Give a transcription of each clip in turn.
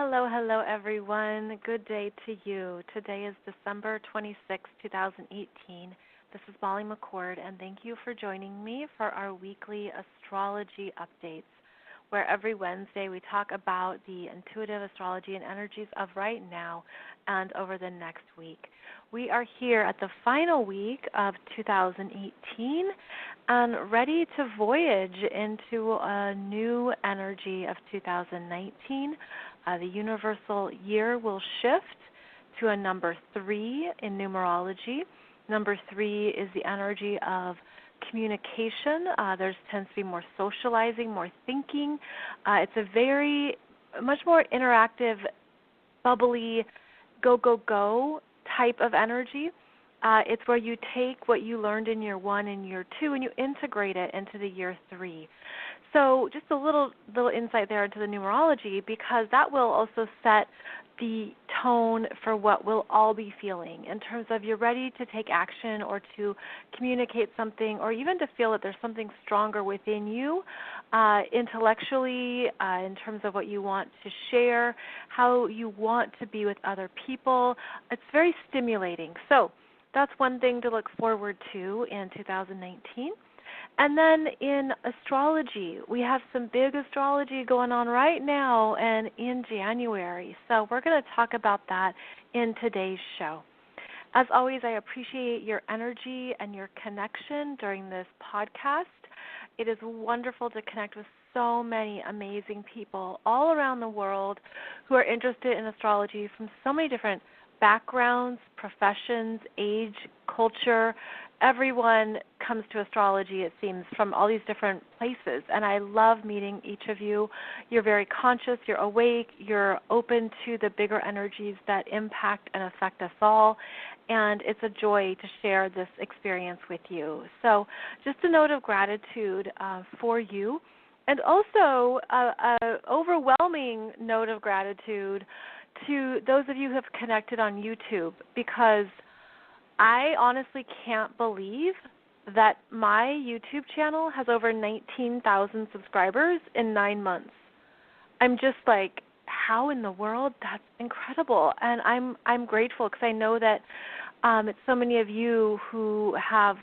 Hello, hello, everyone. Good day to you. Today is December 26, 2018. This is Molly McCord, and thank you for joining me for our weekly astrology updates, where every Wednesday we talk about the intuitive astrology and energies of right now and over the next week. We are here at the final week of 2018 and ready to voyage into a new energy of 2019. The universal year will shift to a number 3 in numerology. Number 3 is the energy of communication. There tends to be more socializing, more thinking. It's a much more interactive, bubbly, go, go, go type of energy. It's where you take what you learned in year 1 and year 2 and you integrate it into the year 3. So just a little insight there into the numerology, because that will also set the tone for what we'll all be feeling in terms of you're ready to take action or to communicate something, or even to feel that there's something stronger within you intellectually, in terms of what you want to share, how you want to be with other people. It's very stimulating. So that's one thing to look forward to in 2019. And then in astrology, we have some big astrology going on right now and in January. So we're going to talk about that in today's show. As always, I appreciate your energy and your connection during this podcast. It is wonderful to connect with so many amazing people all around the world who are interested in astrology from so many different backgrounds, professions, age, culture. Everyone comes to astrology, it seems, from all these different places, and I love meeting each of you. You're very conscious, you're awake, you're open to the bigger energies that impact and affect us all, and it's a joy to share this experience with you. So just a note of gratitude for you, and also an overwhelming note of gratitude to those of you who have connected on YouTube, because I honestly can't believe that my YouTube channel has over 19,000 subscribers in 9 months. I'm just like, how in the world? That's incredible. And I'm grateful, because I know that it's so many of you who have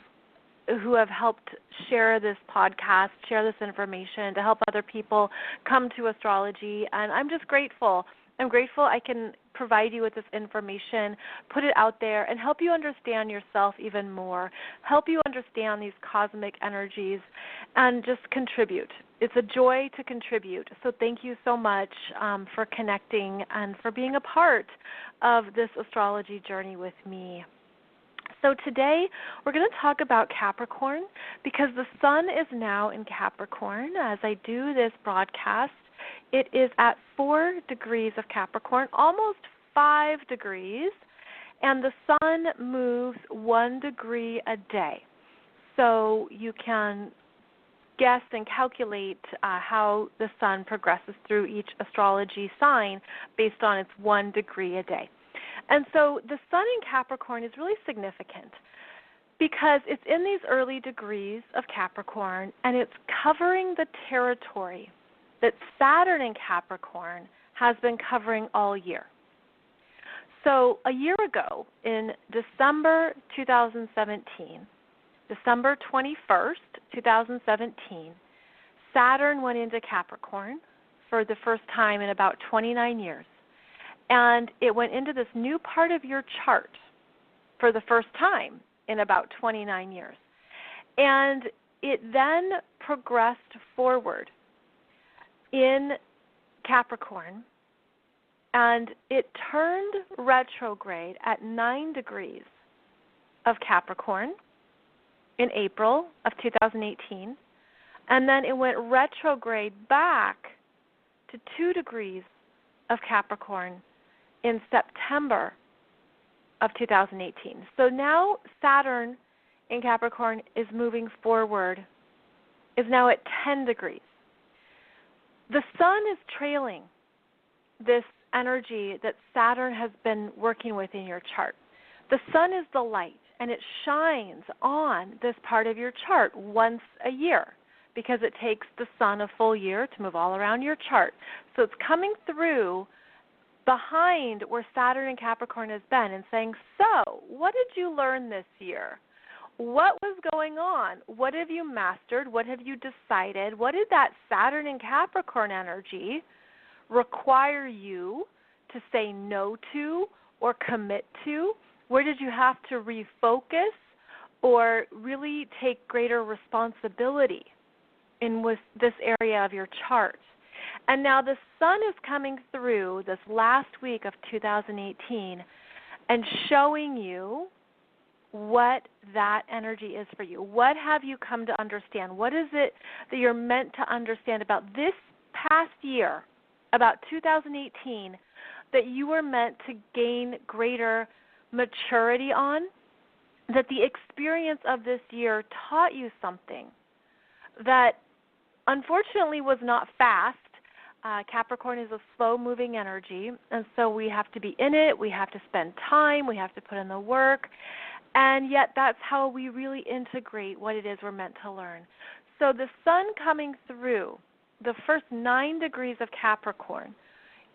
helped share this podcast, share this information to help other people come to astrology, and I'm just grateful. I'm grateful I can provide you with this information, put it out there, and help you understand yourself even more, help you understand these cosmic energies, and just contribute. It's a joy to contribute. So thank you so much for connecting and for being a part of this astrology journey with me. So today we're going to talk about Capricorn, because the sun is now in Capricorn as I do this broadcast. It is at 4 degrees of Capricorn, almost 5 degrees, and the sun moves 1 degree a day. So you can guess and calculate how the sun progresses through each astrology sign based on its 1 degree a day. And so the sun in Capricorn is really significant because it's in these early degrees of Capricorn, and it's covering the territory that Saturn in Capricorn has been covering all year. So a year ago, in December 2017, December 21st, 2017, Saturn went into Capricorn for the first time in about 29 years. And it went into this new part of your chart for the first time in about 29 years. And it then progressed forward in Capricorn, and it turned retrograde at 9 degrees of Capricorn in April of 2018, and then it went retrograde back to 2 degrees of Capricorn in September of 2018. So now Saturn in Capricorn is moving forward, is now at 10 degrees. The sun is trailing this energy that Saturn has been working with in your chart. The sun is the light, and it shines on this part of your chart once a year because it takes the sun a full year to move all around your chart. So it's coming through behind where Saturn and Capricorn has been and saying, so, what did you learn this year? What was going on? What have you mastered? What have you decided? What did that Saturn and Capricorn energy require you to say no to or commit to? Where did you have to refocus or really take greater responsibility in this area of your chart? And now the sun is coming through this last week of 2018 and showing you what that energy is for you. What have you come to understand? What is it that you're meant to understand about this past year, about 2018, that you were meant to gain greater maturity on, that the experience of this year taught you something that unfortunately was not fast. Capricorn is a slow-moving energy, and so we have to be in it, we have to spend time, we have to put in the work, and yet that's how we really integrate what it is we're meant to learn. So the sun coming through the first 9 degrees of Capricorn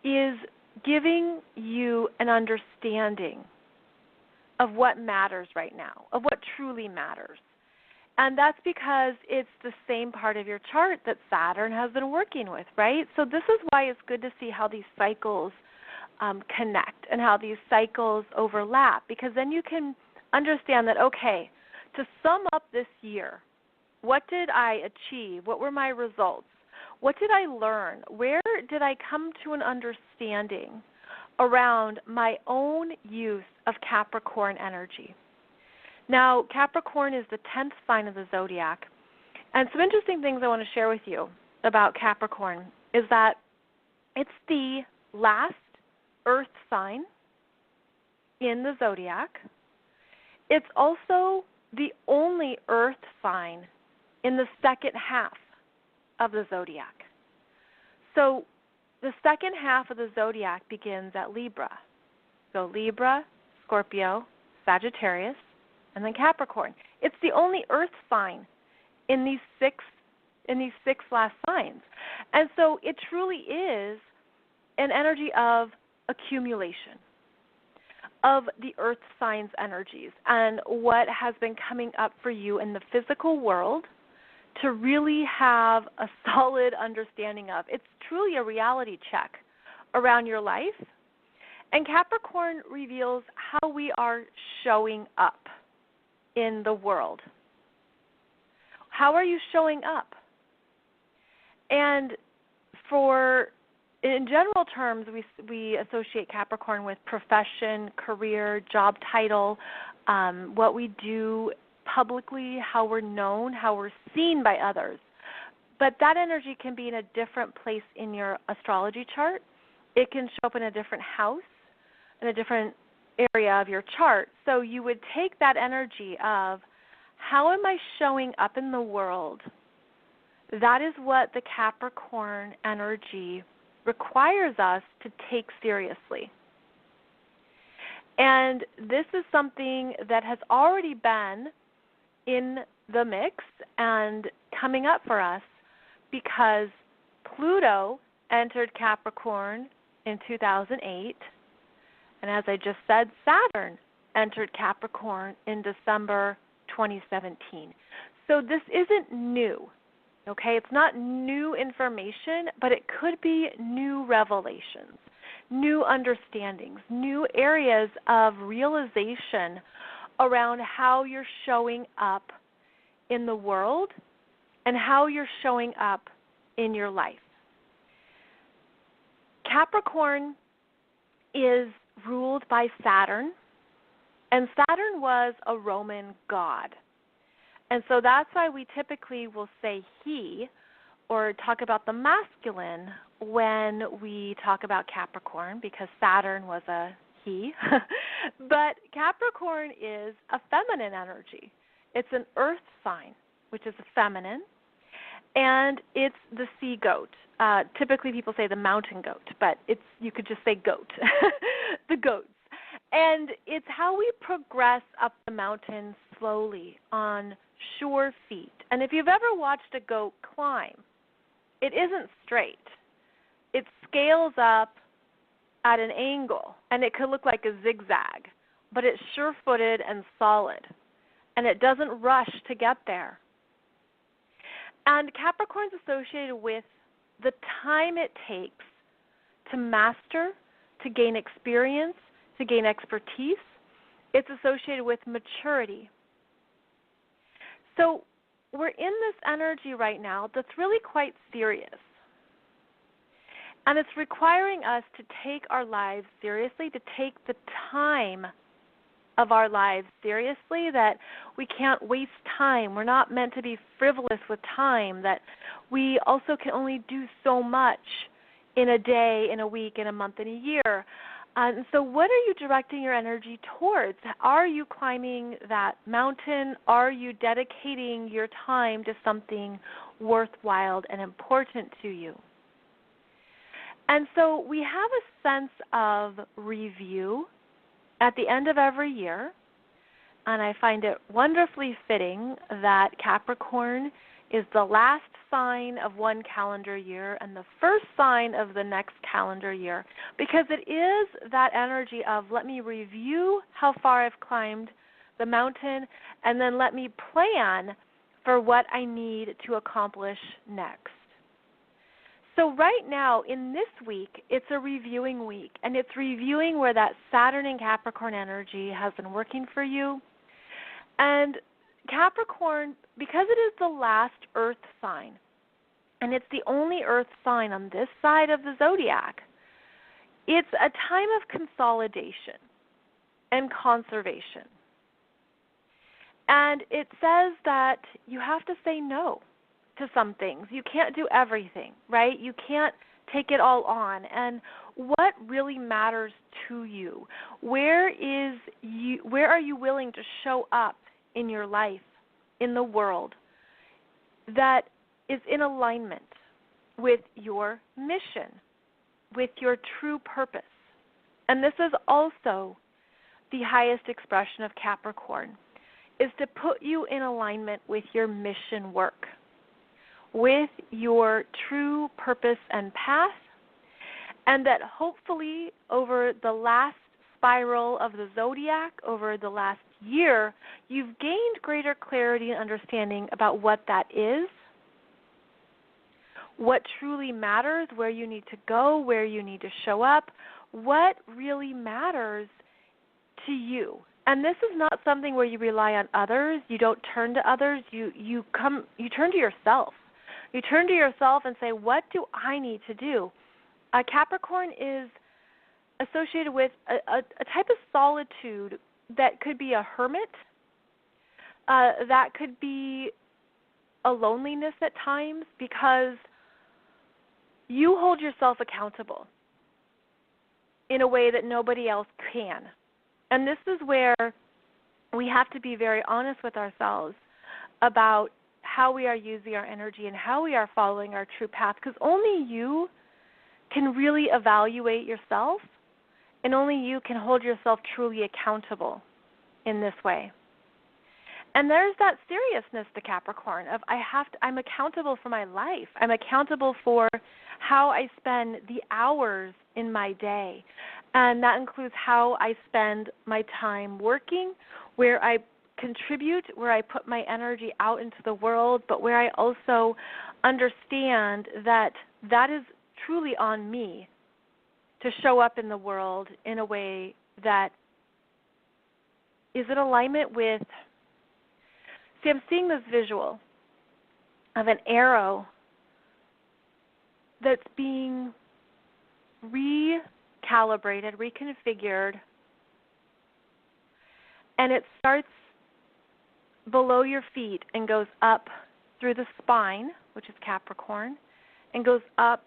is giving you an understanding of what matters right now, of what truly matters. And that's because it's the same part of your chart that Saturn has been working with, right? So this is why it's good to see how these cycles connect and how these cycles overlap, because then you can understand that, okay, to sum up this year, what did I achieve? What were my results? What did I learn? Where did I come to an understanding around my own use of Capricorn energy? Now, Capricorn is the 10th sign of the zodiac, and some interesting things I want to share with you about Capricorn is that it's the last earth sign in the zodiac. It's also the only earth sign in the second half of the zodiac. So the second half of the zodiac begins at Libra. So Libra, Scorpio, Sagittarius, and then Capricorn. It's the only earth sign in these six last signs. And so it truly is an energy of accumulation of the earth signs energies and what has been coming up for you in the physical world to really have a solid understanding of. It's truly a reality check around your life. And Capricorn reveals how we are showing up in the world. How are you showing up? And in general terms, we associate Capricorn with profession, career, job title, what we do publicly, how we're known, how we're seen by others. But that energy can be in a different place in your astrology chart. It can show up in a different house, in a different area of your chart. So you would take that energy of how am I showing up in the world? That is what the Capricorn energy requires us to take seriously. And this is something that has already been in the mix and coming up for us because Pluto entered Capricorn in 2008. And as I just said, Saturn entered Capricorn in December 2017. So this isn't new, okay? It's not new information, but it could be new revelations, new understandings, new areas of realization around how you're showing up in the world and how you're showing up in your life. Capricorn is ruled by Saturn, and Saturn was a Roman god. And so that's why we typically will say he or talk about the masculine when we talk about Capricorn, because Saturn was a he. But Capricorn is a feminine energy. It's an earth sign, which is feminine, and it's the sea goat. Typically people say the mountain goat, but you could just say goat, the goats. And it's how we progress up the mountain slowly on sure feet. And if you've ever watched a goat climb, it isn't straight. It scales up at an angle, and it could look like a zigzag, but it's sure-footed and solid, and it doesn't rush to get there. And Capricorn's associated with the time it takes to master, to gain experience, to gain expertise. It's associated with maturity. So we're in this energy right now that's really quite serious. And it's requiring us to take our lives seriously, to take the time of our lives seriously, that we can't waste time. We're not meant to be frivolous with time, that we also can only do so much in a day, in a week, in a month, in a year. And so what are you directing your energy towards? Are you climbing that mountain? Are you dedicating your time to something worthwhile and important to you? And so we have a sense of review at the end of every year, and I find it wonderfully fitting that Capricorn is the last sign of one calendar year and the first sign of the next calendar year, because it is that energy of let me review how far I've climbed the mountain, and then let me plan for what I need to accomplish next. So right now, in this week, it's a reviewing week, and it's reviewing where that Saturn and Capricorn energy has been working for you. And Capricorn, because it is the last earth sign, and it's the only earth sign on this side of the zodiac, it's a time of consolidation and conservation. And it says that you have to say no to some things. You can't do everything, right? You can't take it all on. And what really matters to you? Where are you willing to show up in your life, in the world, that is in alignment with your mission, with your true purpose? And this is also the highest expression of Capricorn, is to put you in alignment with your mission work, with your true purpose and path, and that hopefully over the last spiral of the zodiac, over the last year, you've gained greater clarity and understanding about what that is, what truly matters, where you need to go, where you need to show up, what really matters to you. And this is not something where you rely on others, you don't turn to others, you turn to yourself. You turn to yourself and say, what do I need to do? Capricorn is associated with a type of solitude that could be a hermit, that could be a loneliness at times, because you hold yourself accountable in a way that nobody else can. And this is where we have to be very honest with ourselves about how we are using our energy and how we are following our true path, because only you can really evaluate yourself, and only you can hold yourself truly accountable in this way. And there's that seriousness to Capricorn of I'm accountable for my life. I'm accountable for how I spend the hours in my day. And that includes how I spend my time working, where I contribute, where I put my energy out into the world, but where I also understand that that is truly on me to show up in the world in a way that is in alignment with, see, I'm seeing this visual of an arrow that's being recalibrated, reconfigured, and it starts below your feet and goes up through the spine, which is Capricorn, and goes up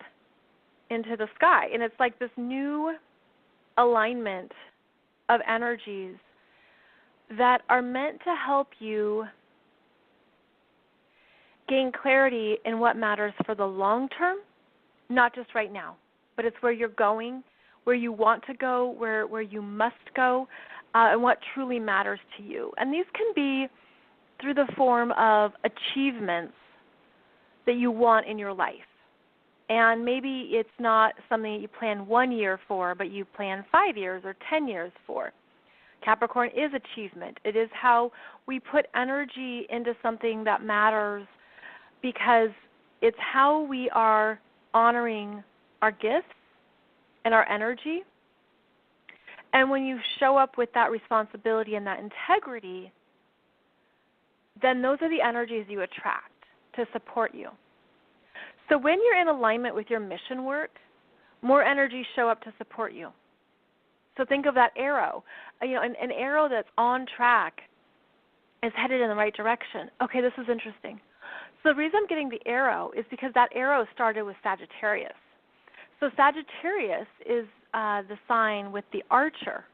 into the sky. And it's like this new alignment of energies that are meant to help you gain clarity in what matters for the long term, not just right now, but it's where you're going, where you want to go, where you must go, and what truly matters to you. And these can be through the form of achievements that you want in your life. And maybe it's not something that you plan 1 year for, but you plan 5 years or 10 years for. Capricorn is achievement. It is how we put energy into something that matters, because it's how we are honoring our gifts and our energy. And when you show up with that responsibility and that integrity, then those are the energies you attract to support you. So when you're in alignment with your mission work, more energies show up to support you. So think of that arrow. An arrow that's on track is headed in the right direction. Okay, this is interesting. So the reason I'm getting the arrow is because that arrow started with Sagittarius. So Sagittarius is the sign with the archer,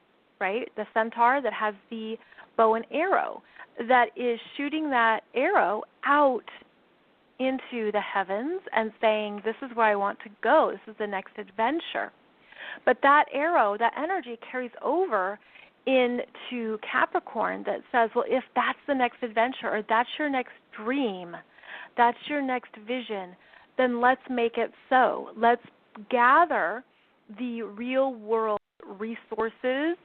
right? The centaur that has the bow and arrow that is shooting that arrow out into the heavens and saying, this is where I want to go. This is the next adventure. But that arrow, that energy carries over into Capricorn that says, well, if that's the next adventure or that's your next dream, that's your next vision, then let's make it so. Let's gather the real world resources,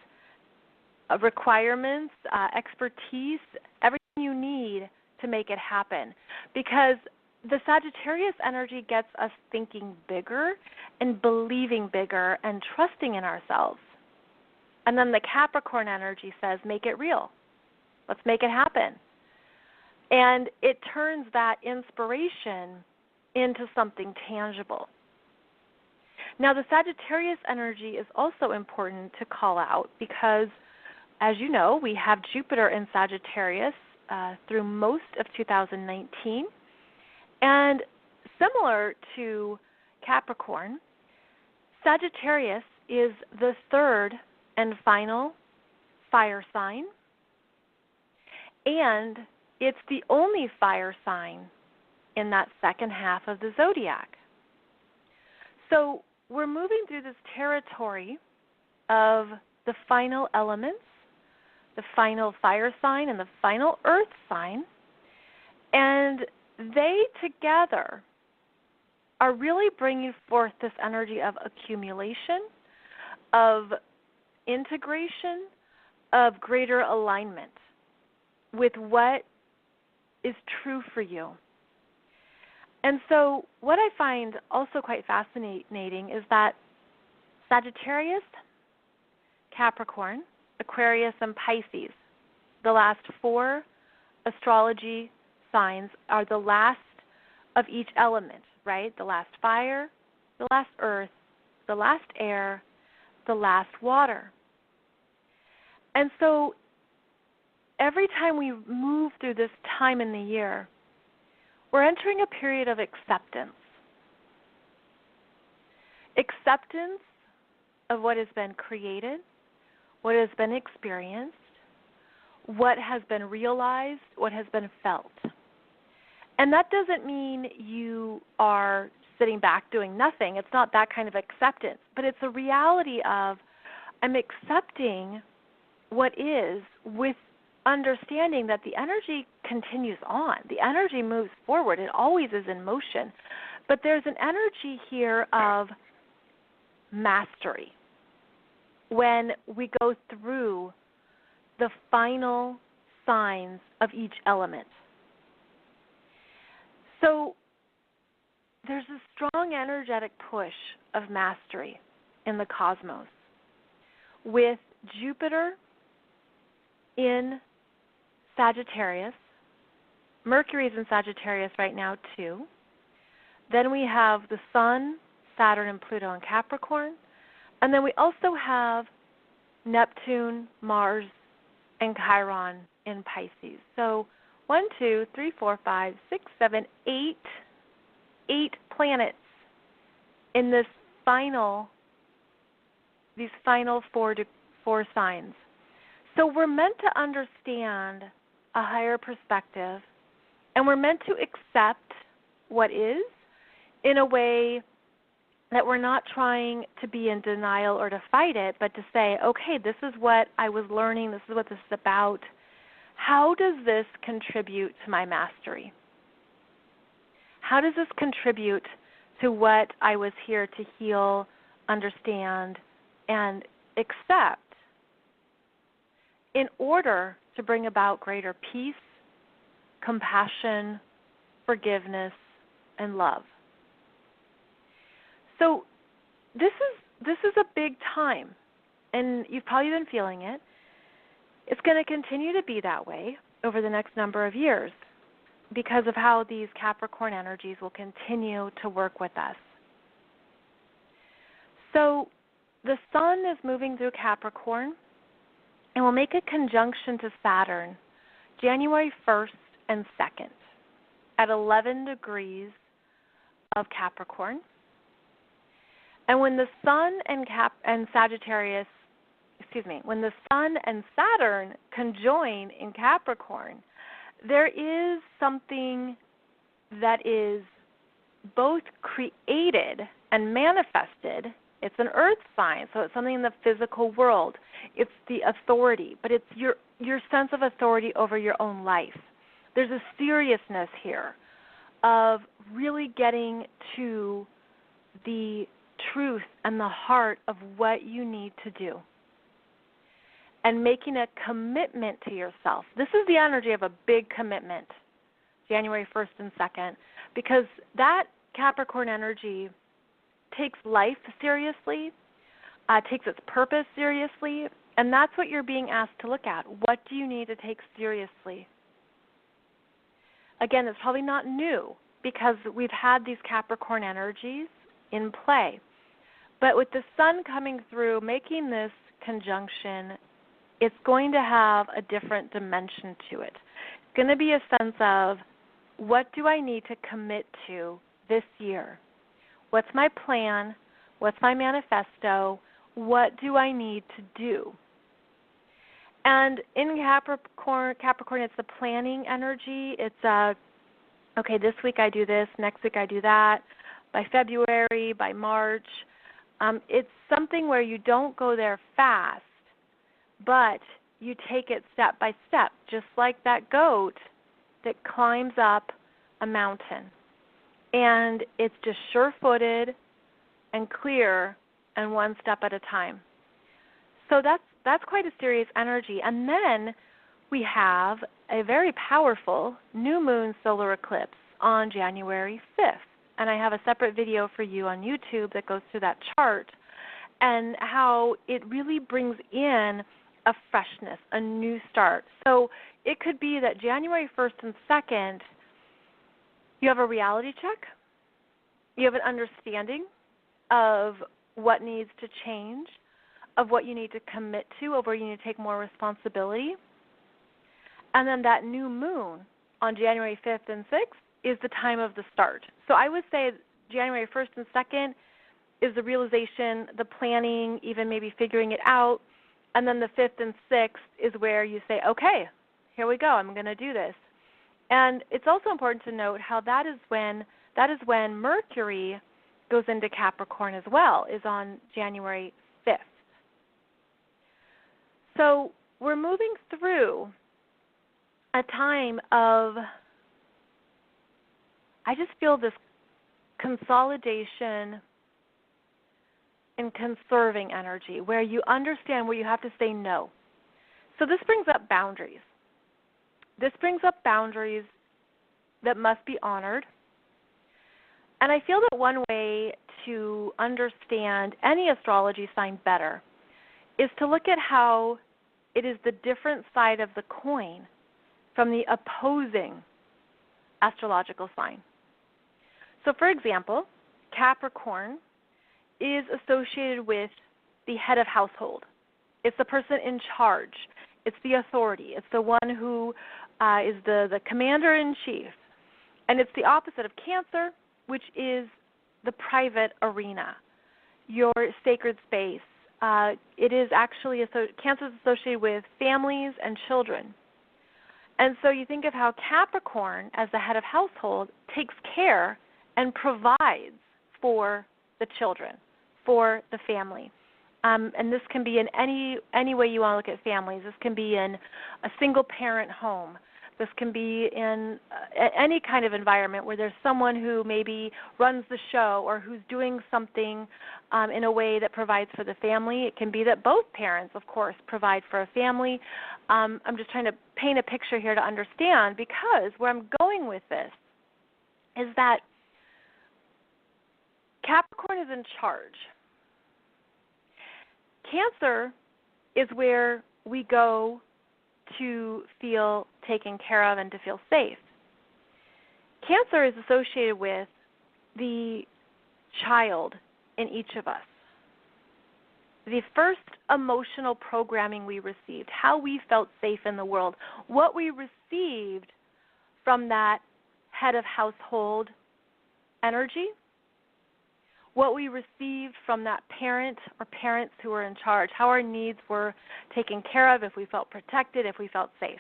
requirements, expertise, everything you need to make it happen. Because the Sagittarius energy gets us thinking bigger and believing bigger and trusting in ourselves. And then the Capricorn energy says, make it real. Let's make it happen. And it turns that inspiration into something tangible. Now, the Sagittarius energy is also important to call out because, as you know, we have Jupiter in Sagittarius through most of 2019. And similar to Capricorn, Sagittarius is the third and final fire sign, and it's the only fire sign in that second half of the zodiac. So we're moving through this territory of the final elements, the final fire sign and the final earth sign, and they together are really bringing forth this energy of accumulation, of integration, of greater alignment with what is true for you. And so what I find also quite fascinating is that Sagittarius, Capricorn, Aquarius, and Pisces, the last 4 astrology signs, are the last of each element, right? The last fire, the last earth, the last air, the last water. And so every time we move through this time in the year, we're entering a period of acceptance. Acceptance of what has been created, what has been experienced, what has been realized, what has been felt. And that doesn't mean you are sitting back doing nothing. It's not that kind of acceptance. But it's a reality of I'm accepting what is with understanding that the energy continues on. The energy moves forward. It always is in motion. But there's an energy here of mastery when we go through the final signs of each element. So there's a strong energetic push of mastery in the cosmos with Jupiter in Sagittarius. Mercury's in Sagittarius right now too. Then we have the Sun, Saturn, and Pluto in Capricorn. And then we also have Neptune, Mars, and Chiron in Pisces. So 1, 2, 3, 4, 5, 6, 7, 8 planets in these final 4 signs. So we're meant to understand a higher perspective, and we're meant to accept what is in a way that we're not trying to be in denial or to fight it, but to say, okay, this is what I was learning, this is what this is about. How does this contribute to my mastery? How does this contribute to what I was here to heal, understand, and accept in order to bring about greater peace, compassion, forgiveness, and love. So this is a big time, and you've probably been feeling it. It's going to continue to be that way over the next number of years because of how these Capricorn energies will continue to work with us. So the Sun is moving through Capricorn and will make a conjunction to Saturn January 1st and 2nd at 11 degrees of Capricorn. And when the Sun and Sagittarius, when the Sun and Saturn conjoin in Capricorn, there is something that is both created and manifested. It's an earth sign, so it's something in the physical world. It's the authority, but it's your sense of authority over your own life. There's a seriousness here of really getting to the truth and the heart of what you need to do and making a commitment to yourself. This is the energy of a big commitment, January 1st and 2nd, because that Capricorn energy takes life seriously, takes its purpose seriously, and that's what you're being asked to look at. What do you need to take seriously? Again, it's probably not new because we've had these Capricorn energies in play. But with the Sun coming through, making this conjunction, it's going to have a different dimension to it. It's going to be a sense of, what do I need to commit to this year? What's my plan? What's my manifesto? What do I need to do? And in Capricorn, it's the planning energy. It's, okay, this week I do this, next week I do that, by February, by March. It's something where you don't go there fast, but you take it step by step, just like that goat that climbs up a mountain. And it's just sure-footed and clear and one step at a time. So that's quite a serious energy. And then we have a very powerful new moon solar eclipse on January 5th. And I have a separate video for you on YouTube that goes through that chart and how it really brings in a freshness, a new start. So it could be that January 1st and 2nd, you have a reality check, you have an understanding of what needs to change, of what you need to commit to, of where you need to take more responsibility. And then that new moon on January 5th and 6th is the time of the start. So I would say January 1st and 2nd is the realization, the planning, even maybe figuring it out. And then the 5th and 6th is where you say, okay, here we go, I'm going to do this. And it's also important to note how that is when Mercury goes into Capricorn as well, is on January 5th. So we're moving through a time of, I just feel this consolidation and conserving energy where you understand where you have to say no. So this brings up boundaries. This brings up boundaries that must be honored. And I feel that one way to understand any astrology sign better is to look at how it is the different side of the coin from the opposing astrological sign. So for example, Capricorn is associated with the head of household. It's the person in charge. It's the authority. It's the one who is the commander-in-chief. And it's the opposite of Cancer, which is the private arena, your sacred space. It is actually, Cancer is associated with families and children. And so you think of how Capricorn, as the head of household, takes care and provides for the children, for the family. And this can be in any way you want to look at families. This can be in a single-parent home. This can be in any kind of environment where there's someone who maybe runs the show or who's doing something in a way that provides for the family. It can be that both parents, of course, provide for a family. I'm just trying to paint a picture here to understand, because where I'm going with this is that Capricorn is in charge. Cancer is where we go to feel taken care of and to feel safe. Cancer is associated with the child in each of us. The first emotional programming we received, how we felt safe in the world, what we received from that head of household energy, what we received from that parent or parents who were in charge, how our needs were taken care of, if we felt protected, if we felt safe.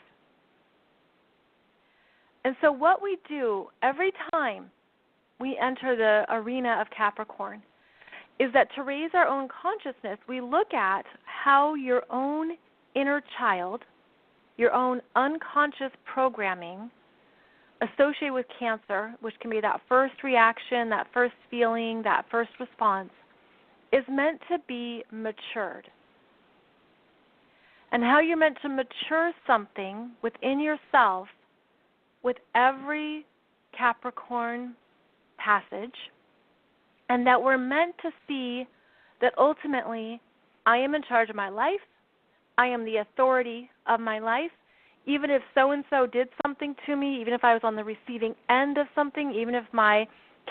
And so what we do every time we enter the arena of Capricorn is that to raise our own consciousness, we look at how your own inner child, your own unconscious programming associated with Cancer, which can be that first reaction, that first feeling, that first response, is meant to be matured. And how you're meant to mature something within yourself with every Capricorn passage, and that we're meant to see that ultimately I am in charge of my life, I am the authority of my life. Even if so-and-so did something to me, even if I was on the receiving end of something, even if my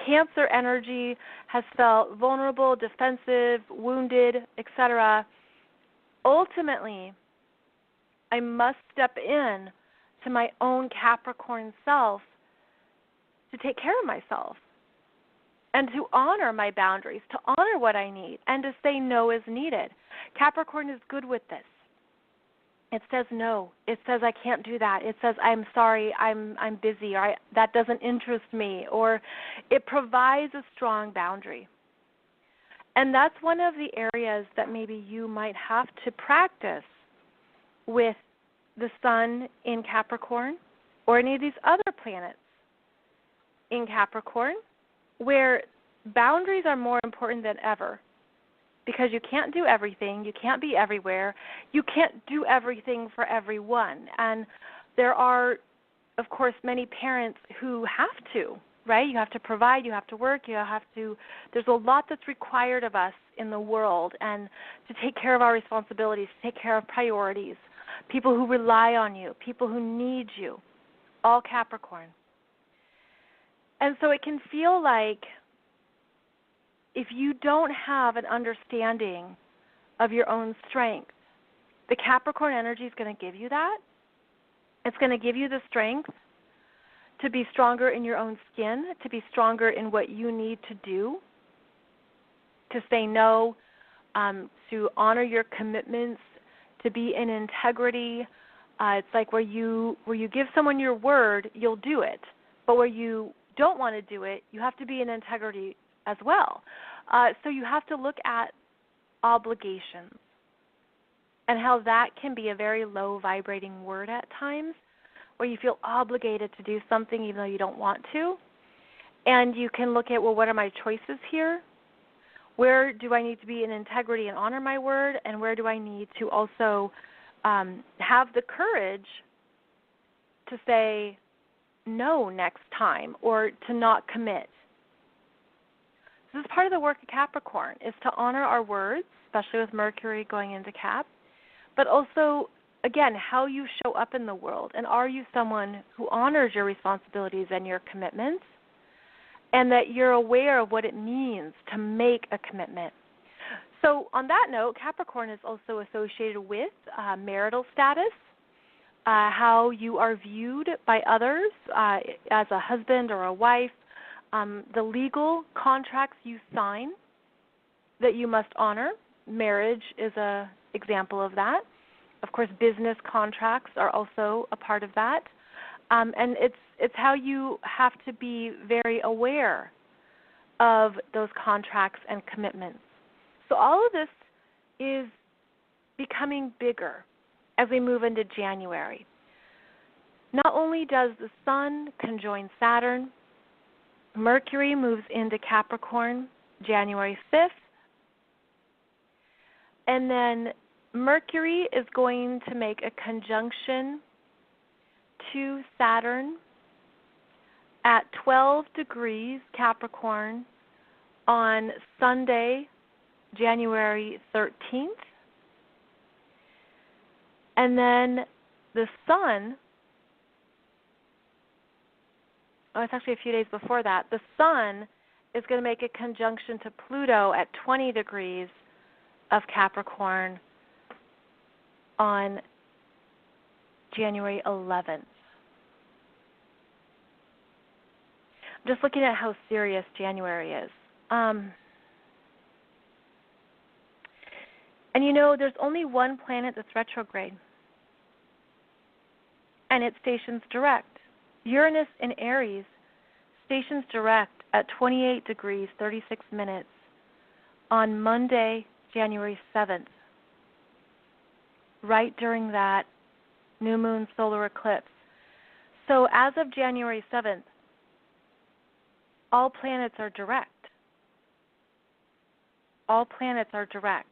Cancer energy has felt vulnerable, defensive, wounded, etc., ultimately, I must step in to my own Capricorn self to take care of myself and to honor my boundaries, to honor what I need, and to say no as needed. Capricorn is good with this. It says no. It says I can't do that. It says I'm sorry, I'm busy, or that doesn't interest me, or it provides a strong boundary. And that's one of the areas that maybe you might have to practice with the Sun in Capricorn or any of these other planets in Capricorn, where boundaries are more important than ever. Because you can't do everything, you can't be everywhere, you can't do everything for everyone. And there are, of course, many parents who have to, right? You have to provide, you have to work, there's a lot that's required of us in the world, and to take care of our responsibilities, to take care of priorities, people who rely on you, people who need you, all Capricorn. And so it can feel like if you don't have an understanding of your own strength, the Capricorn energy is going to give you that. It's going to give you the strength to be stronger in your own skin, to be stronger in what you need to do, to say no, to honor your commitments, to be in integrity. It's like where you give someone your word, you'll do it. But where you don't want to do it, you have to be in integrity as well. So you have to look at obligations and how that can be a very low vibrating word at times, where you feel obligated to do something even though you don't want to. And you can look at, well, what are my choices here? Where do I need to be in integrity and honor my word? And where do I need to also have the courage to say no next time, or to not commit? This is part of the work of Capricorn, is to honor our words, especially with Mercury going into Cap, but also, again, how you show up in the world. And are you someone who honors your responsibilities and your commitments, and that you're aware of what it means to make a commitment? So on that note, Capricorn is also associated with marital status, how you are viewed by others as a husband or a wife, the legal contracts you sign that you must honor. Marriage is an example of that. Of course, business contracts are also a part of that. And it's how you have to be very aware of those contracts and commitments. So all of this is becoming bigger as we move into January. not only does the Sun conjoin Saturn, Mercury moves into Capricorn January 5th, and then Mercury is going to make a conjunction to Saturn at 12 degrees Capricorn on Sunday, January 13th. And then the Sun, it's actually a few days before that, the Sun is going to make a conjunction to Pluto at 20 degrees of Capricorn on January 11th. I'm just looking at how serious January is. And you know, there's only one planet that's retrograde, and it stations direct. Uranus in Aries stations direct at 28 degrees, 36 minutes on Monday, January 7th, right during that new moon solar eclipse. So as of January 7th, all planets are direct. All planets are direct.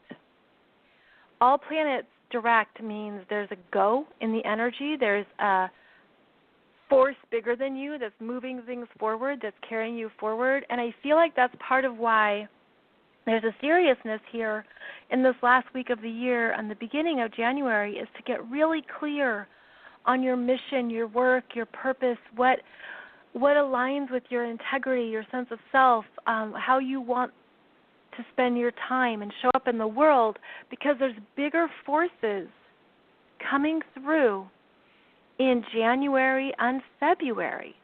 All planets direct means there's a go in the energy. There's a force bigger than you that's moving things forward, that's carrying you forward. And I feel like that's part of why there's a seriousness here in this last week of the year and the beginning of January, is to get really clear on your mission, your work, your purpose, what aligns with your integrity, your sense of self, how you want to spend your time and show up in the world, because there's bigger forces coming through in January and February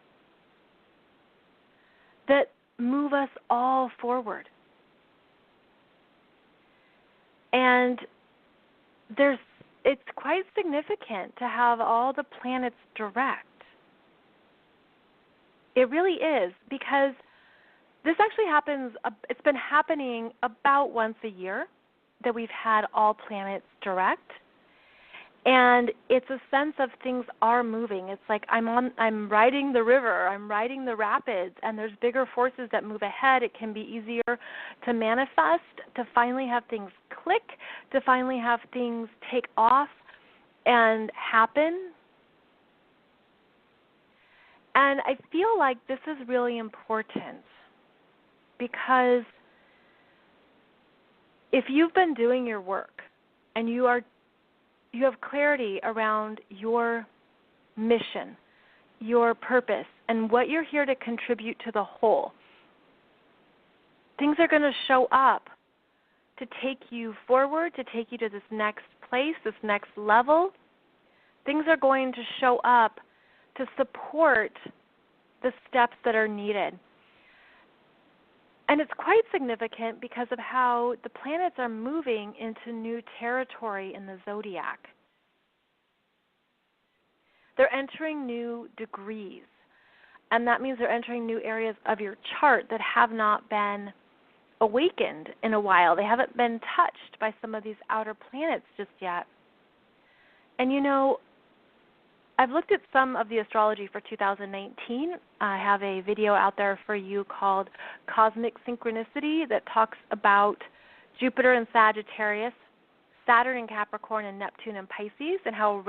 that move us all forward. And it's quite significant to have all the planets direct. It really is, because this actually happens, it's been happening about once a year that we've had all planets direct. And it's a sense of things are moving. It's like I'm riding the river, I'm riding the rapids, and there's bigger forces that move ahead. It can be easier to manifest, to finally have things click, to finally have things take off and happen. And I feel like this is really important, because if you've been doing your work and you have clarity around your mission, your purpose, and what you're here to contribute to the whole, things are going to show up to take you forward, to take you to this next place, this next level. Things are going to show up to support the steps that are needed. And it's quite significant because of how the planets are moving into new territory in the zodiac. They're entering new degrees, and that means they're entering new areas of your chart that have not been awakened in a while. They haven't been touched by some of these outer planets just yet. And you know, I've looked at some of the astrology for 2019. I have a video out there for you called Cosmic Synchronicity that talks about Jupiter in Sagittarius, Saturn in Capricorn, and Neptune in Pisces, and how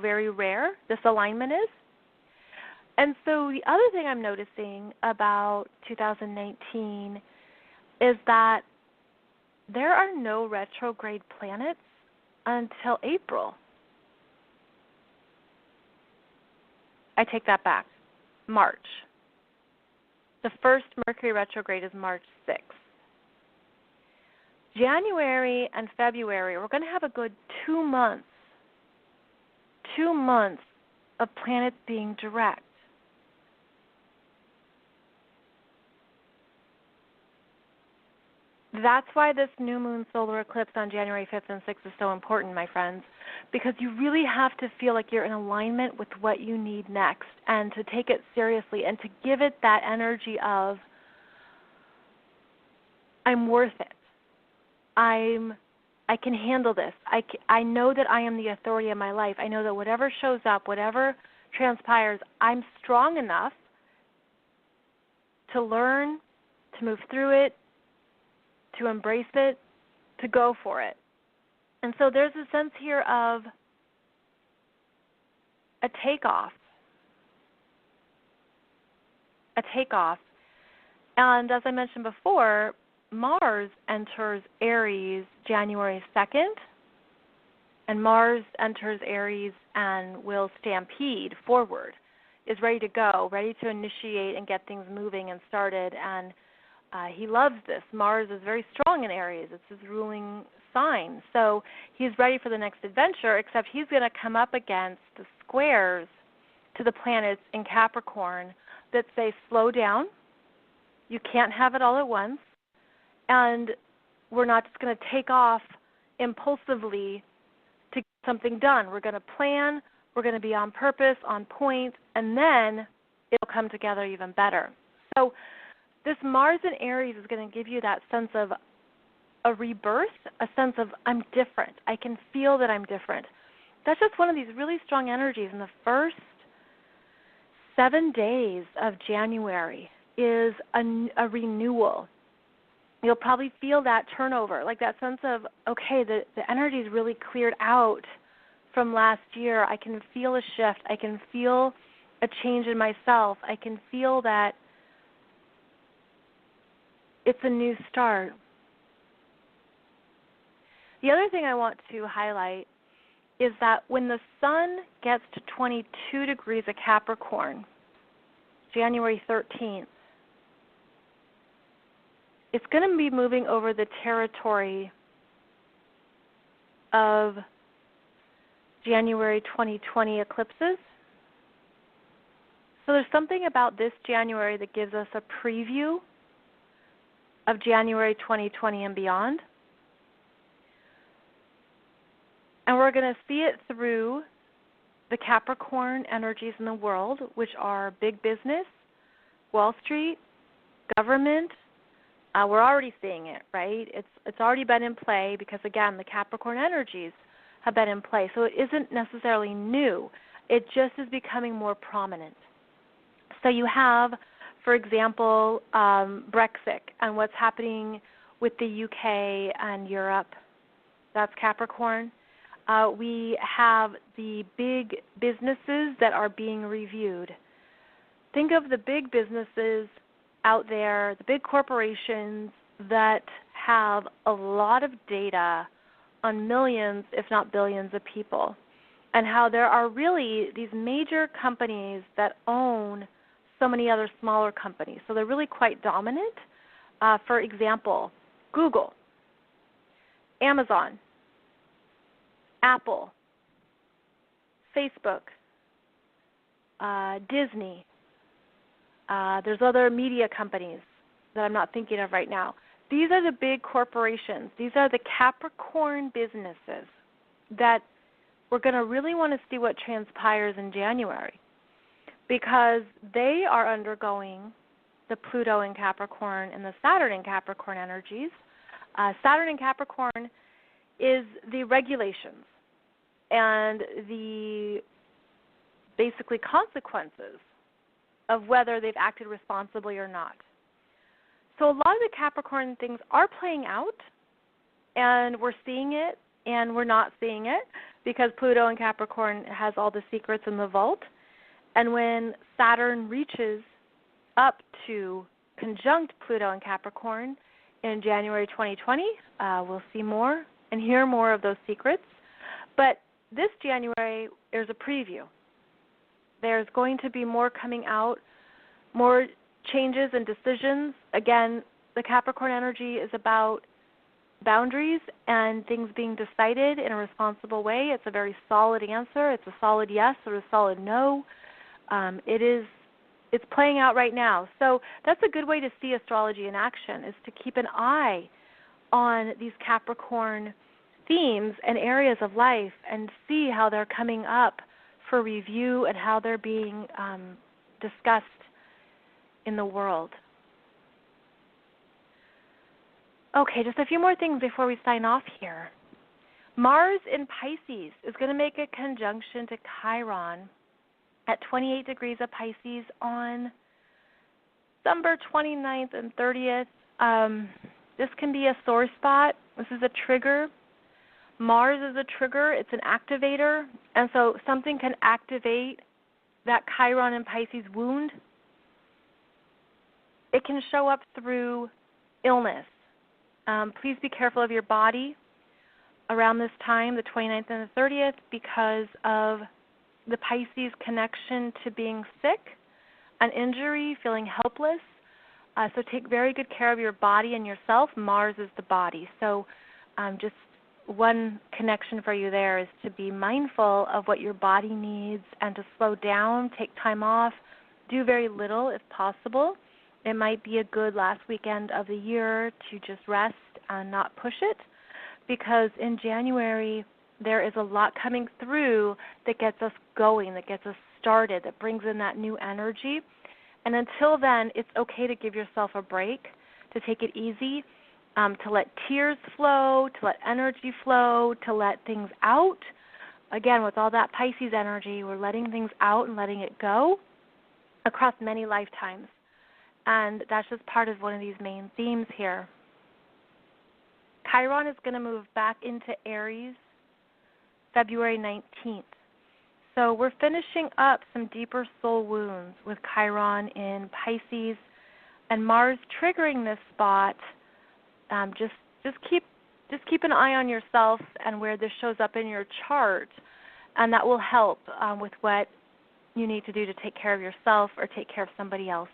very rare this alignment is. And so the other thing I'm noticing about 2019 is that there are no retrograde planets until April. I take that back. March. The first Mercury retrograde is March 6th. January and February, we're going to have a good 2 months. 2 months of planets being direct. That's why this new moon solar eclipse on January 5th and 6th is so important, my friends, because you really have to feel like you're in alignment with what you need next, and to take it seriously and to give it that energy of, I'm worth it. I can handle this. I know that I am the authority of my life. I know that whatever shows up, whatever transpires, I'm strong enough to learn, to move through it, to embrace it, to go for it. And so there's a sense here of a takeoff. A takeoff. And as I mentioned before, Mars enters Aries January 2nd, and Mars enters Aries and will stampede forward, is ready to go, ready to initiate and get things moving and started. And he loves this. Mars is very strong in Aries. It's his ruling sign. So he's ready for the next adventure, except he's going to come up against the squares to the planets in Capricorn that say, slow down. You can't have it all at once. And we're not just going to take off impulsively to get something done. We're going to plan. We're going to be on purpose, on point, and then it'll come together even better. So this Mars in Aries is going to give you that sense of a rebirth, a sense of I'm different. I can feel that I'm different. That's just one of these really strong energies. In the first 7 days of January is a renewal. You'll probably feel that turnover, like that sense of, okay, the energy's really cleared out from last year. I can feel a shift. I can feel a change in myself. I can feel that it's a new start. The other thing I want to highlight is that when the sun gets to 22 degrees of Capricorn, January 13th, it's going to be moving over the territory of January 2020 eclipses. So there's something about this January that gives us a preview of January 2020 and beyond. And we're going to see it through the Capricorn energies in the world, which are big business, Wall Street, government. We're already seeing it, right? It's already been in play because, again, the Capricorn energies have been in play. So it isn't necessarily new. It just is becoming more prominent. So you have, for example, Brexit and what's happening with the UK and Europe. That's Capricorn. We have the big businesses that are being reviewed. Think of the big businesses out there, the big corporations that have a lot of data on millions, if not billions, of people, and how there are really these major companies that own so many other smaller companies. So they're really quite dominant. For example, Google, Amazon, Apple, Facebook, Disney. There's other media companies that I'm not thinking of right now. These are the big corporations. These are the Capricorn businesses that we're going to really want to see what transpires in January, because they are undergoing the Pluto in Capricorn and the Saturn in Capricorn energies. Saturn in Capricorn is the regulations and the basically consequences of whether they've acted responsibly or not. So a lot of the Capricorn things are playing out, and we're seeing it and we're not seeing it because Pluto in Capricorn has all the secrets in the vault. And when Saturn reaches up to conjunct Pluto in Capricorn in January 2020, we'll see more and hear more of those secrets. But this January, there's a preview. There's going to be more coming out, more changes and decisions. Again, the Capricorn energy is about boundaries and things being decided in a responsible way. It's a very solid answer. It's a solid yes or a solid no. It's playing out right now. So that's a good way to see astrology in action, is to keep an eye on these Capricorn themes and areas of life and see how they're coming up for review and how they're being discussed in the world. Okay, just a few more things before we sign off here. Mars in Pisces is going to make a conjunction to Chiron at 28 degrees of Pisces on December 29th and 30th. This can be a sore spot. This is a trigger. Mars is a trigger. It's an activator. And so something can activate that Chiron and Pisces wound. It can show up through illness. Please be careful of your body around this time, the 29th and the 30th, because of the Pisces connection to being sick, an injury, feeling helpless. So take very good care of your body and yourself. Mars is the body. So just one connection for you there is to be mindful of what your body needs and to slow down, take time off, do very little if possible. It might be a good last weekend of the year to just rest and not push it, because in January there is a lot coming through that gets us going, that gets us started, that brings in that new energy. And until then, it's okay to give yourself a break, to take it easy, to let tears flow, to let energy flow, to let things out. Again, with all that Pisces energy, we're letting things out and letting it go across many lifetimes. And that's just part of one of these main themes here. Chiron is going to move back into Aries February 19th. So we're finishing up some deeper soul wounds with Chiron in Pisces and Mars triggering this spot. Just keep an eye on yourself and where this shows up in your chart, and that will help with what you need to do to take care of yourself or take care of somebody else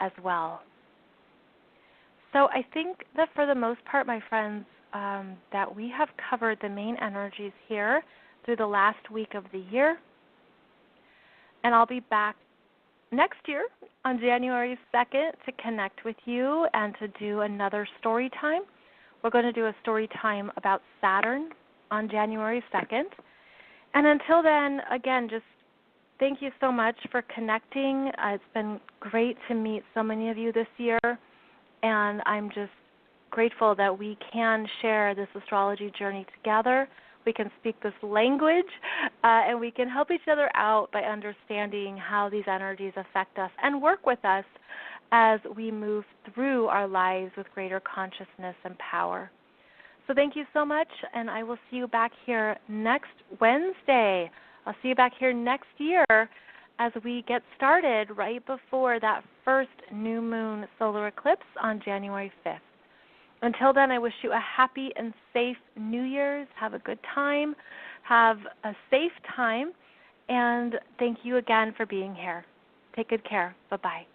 as well. So I think that for the most part, my friends, that we have covered the main energies here through the last week of the year. And I'll be back next year on January 2nd to connect with you and to do another story time. We're going to do a story time about Saturn on January 2nd. And until then, again, just thank you so much for connecting. It's been great to meet so many of you this year, and I'm just grateful that we can share this astrology journey together. We can speak this language, and we can help each other out by understanding how these energies affect us and work with us as we move through our lives with greater consciousness and power. So thank you so much, and I will see you back here next Wednesday. I'll see you back here next year as we get started right before that first new moon solar eclipse on January 5th. Until then, I wish you a happy and safe New Year's. Have a good time. Have a safe time. And thank you again for being here. Take good care. Bye-bye.